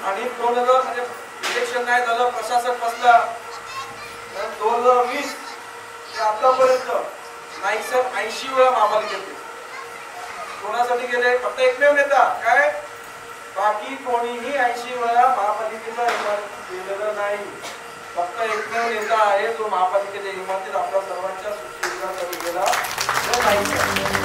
आणि 2000 म्हणजे इलेक्शन नाही झालं, प्रशासक बसला, 2020 ते आतापर्यंत नाईक साहेब 80 वेळा महापालिकेत गेले. कोणासाठी गेले? फक्त एकमेव नेता काय, बाकी कोणीही 80 वेळा महापालिकेच्या इमारतीत गेलेलं नाही. फक्त एकमेव नेता आहे जो महापालिकेच्या इमारतीत आपल्या सर्वांच्या सुखसुविधासाठी गेला, तो नाईक साहेब.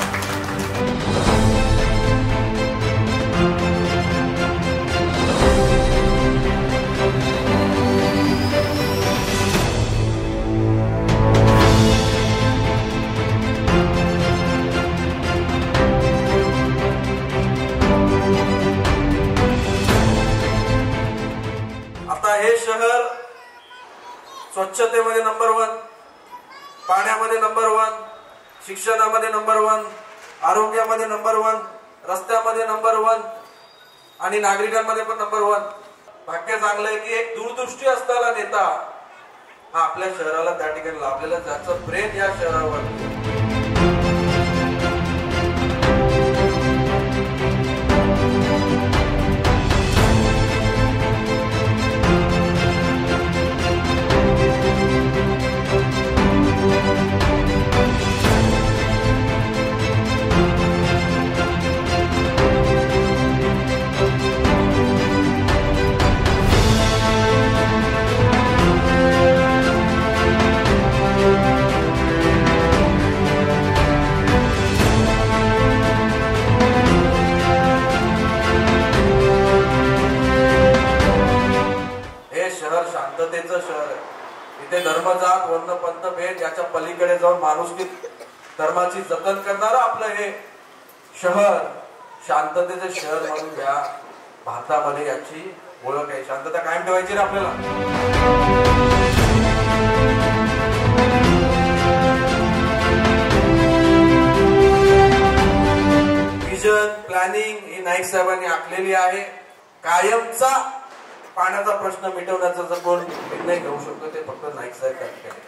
आता हे शहर स्वच्छतेमध्ये नंबर 1, पाण्यामध्ये नंबर 1, शिक्षणामध्ये नंबर 1, आरोग्यामध्ये नंबर 1, रस्त्यामध्ये नंबर 1 आणि नागरिकांमध्ये पण नंबर 1. भाग्य चांगलं आहे की एक दूरदृष्टी असलेला नेता हा आपल्या शहराला त्या ठिकाणी लाभलेला, ज्याचं प्रेम या शहरावर. शांततेचं शहर आहे. इथे धर्म, जात, वर्ण, पंथ, भेद याच्या पलीकडे जाऊन माणुसकी धर्माची जतन करणारं आपलं हे शहर शांततेचं शहर म्हणून या भारतामध्ये याची ओळख आहे. शांतता कायम ठेवायची रे आपल्याला. विजन प्लॅनिंग ही नाईक साहेबांनी आखलेली आहे. कायमचा पाण्याचा प्रश्न मिटवण्याचा जर कोण निर्णय घेऊ शकतो ते फक्त नाईक साहेब त्या ठिकाणी.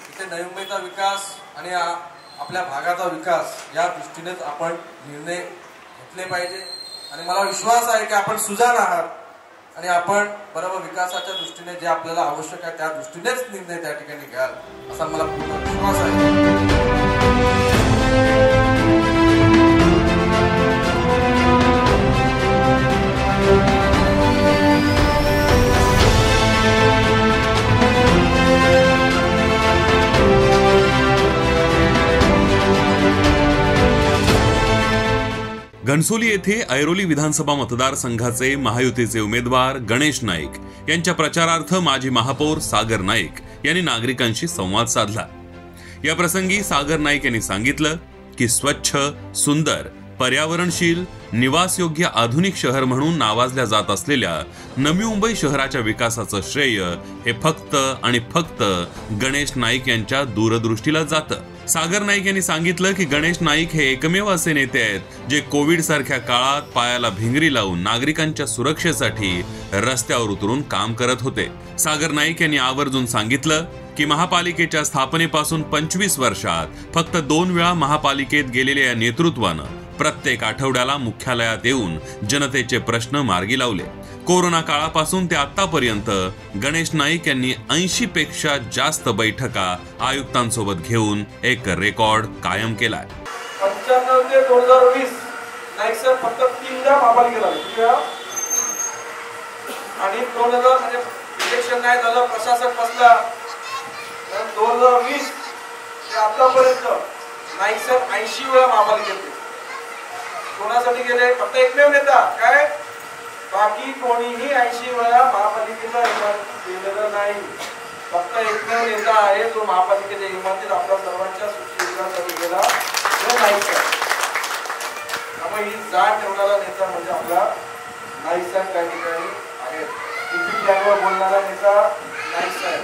इथे नवी मुंबईचा विकास आणि आपल्या भागाचा विकास या दृष्टीनेच आपण निर्णय घेतले पाहिजे. आणि मला विश्वास आहे की आपण सुजाण आहात आणि आपण बरोबर विकासाच्या दृष्टीने जे आपल्याला आवश्यक आहे त्या दृष्टीनेच निर्णय त्या ठिकाणी घ्याल असा मला पूर्ण विश्वास आहे. घनसोली येथे ऐरोली विधानसभा मतदारसंघाचे महायुतीचे उमेदवार गणेश नाईक यांच्या प्रचारार्थ माजी महापौर सागर नाईक यांनी नागरिकांशी संवाद साधला. या प्रसंगी सागर नाईक यांनी सांगितलं की स्वच्छ, सुंदर, पर्यावरणशील, निवासयोग्य आधुनिक शहर म्हणून नावाजल्या जात असलेल्या नवी मुंबई शहराच्या विकासाचं श्रेय हे फक्त आणि फक्त गणेश नाईक यांच्या दूरदृष्टीला जातं. सागर नाईक यांनी सांगितलं की गणेश नाईक हे एकमेव असे नेते आहेत जे कोविड सारख्या काळात पायाला भिंगरी लावून नागरिकांच्या सुरक्षेसाठी रस्त्यावर उतरून काम करत होते. सागर नाईक यांनी आवर्जून सांगितलं की महापालिकेच्या स्थापनेपासून 25 वर्षात फक्त 2 वेळा महापालिकेत गेलेल्या या नेतृत्वानं प्रत्येक आठवड्याला मुख्यालयात येऊन जनतेचे प्रश्न मार्गी लावले. कोरोना काळापासून ते आतापर्यंत गणेश नाईक यांनी 80 पेक्षा जास्त बैठका आयुक्तांसोबत घेऊन एक रेकॉर्ड कायम केलाय. 95 ते 2020 नाईक साहेब फक्त 3दा महापालिकेला आले आणि 2000 म्हणजे इलेक्शन नाही झालं, प्रशासक बसला, 2020 ते आतापर्यंत नाईक साहेब 80 वेळा महापालिकेत गेले. कोणासाठी गेले? फक्त एकमेव नेता काय, बाकी कोणीही 80 वेळा महापालिकेच्या इमारतीत गेलेलं नाही. फक्त एकमेव नेता आहे जो महापालिकेच्या इमारतीत आपल्या सर्वांच्या सुखसुविधासाठी गेला, तो नाईक साहेब. त्यामुळे ही जाण ठेवणारा नेता म्हणजे आपला नाईक साहेब त्या ठिकाणी आहेत. टिफिन प्लॅनवर बोलणारा नेता नाईक साहेब.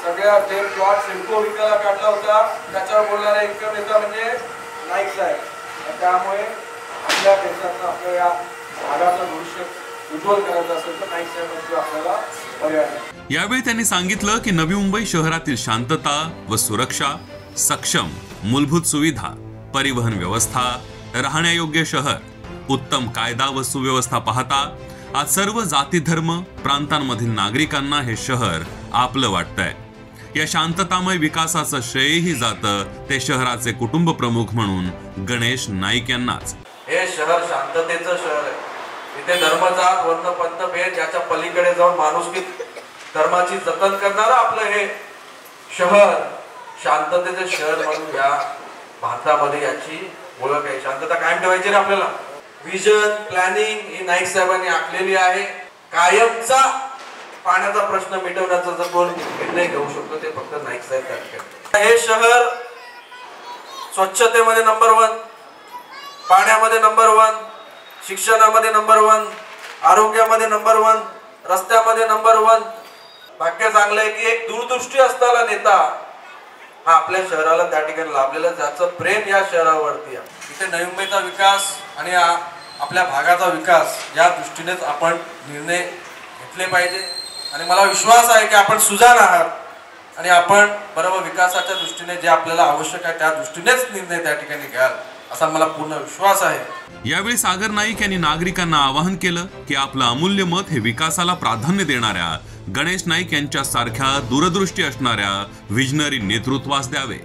सगळ्या जे प्लॉट सिडको विकायला काढला होता त्याच्यावर बोलणारा एकमेव नेता म्हणजे नाईक साहेब. त्यामुळे आपल्या देशाचं आपल्या या भागाचं भविष्य उज्ज्वल करायचं असेल तर नाईक साहेबांची आपल्याला पर्याय. यावेळी त्यांनी सांगितलं की नवी मुंबई शहरातील शांतता व सुरक्षा, सक्षम मूलभूत सुविधा, परिवहन व्यवस्था, राहण्यायोग्य शहर, उत्तम कायदा व सुव्यवस्था पाहता आज सर्व जाती धर्म प्रांतांमधील नागरिकांना हे शहर आपलं वाटतंय। या शांततामय विकासाचं श्रेयही जातं ते शहराचे कुटुंब प्रमुख म्हणून गणेश नाईक यांनाच। हे शहर शांततेचं शहर आहे। इथे धर्मजात वर्ण पंथ भेद याच्या पलीकडे जाऊन माणुसकी धर्माची जतन करणारं आपलं हे शहर शांततेचं शहर म्हणून या भारतामध्ये याची ओळख आहे। शांतता कायम ठेवायची रे आपल्याला। विजन प्लॅनिंग ही नाईक साहेबांनी आखलेली आहे। कायमचा पाण्याचा प्रश्न मिटवण्याचा जर कोण निर्णय घेऊ शकतो ते फक्त नाईक साहेब करतात। हे शहर स्वच्छतेमध्ये नंबर 1, पाण्यामध्ये नंबर 1, शिक्षणामध्ये नंबर 1, आरोग्यामध्ये नंबर 1, रस्त्यामध्ये नंबर 1। भाग्य चांगलं आहे की एक दूरदृष्टी असणारा नेता हा आपल्या शहराला त्या ठिकाणी लाभलेला, ज्याचं प्रेम या शहरावरती आहे। इथे नवी मुंबईचा विकास आणि आपल्या भागाचा विकास या दृष्टीनेच आपण निर्णय घेतले पाहिजे आणि मला विश्वास आहे की आपण सुजाण आहात आणि आपण बरोबर विकासाच्या दृष्टीने जे आपल्याला आवश्यक आहे त्या दृष्टीनेच निर्णय त्या ठिकाणी घ्याल असा मला पूर्ण विश्वास आहे। यावेळी सागर नाईक यांनी नागरिकांना आवाहन केलं की आपलं अमूल्य मत हे विकासाला प्राधान्य देणाऱ्या गणेश नाईक यांच्या सारख्या दूरदृष्टी असणाऱ्या विजनरी नेतृत्वास द्यावे।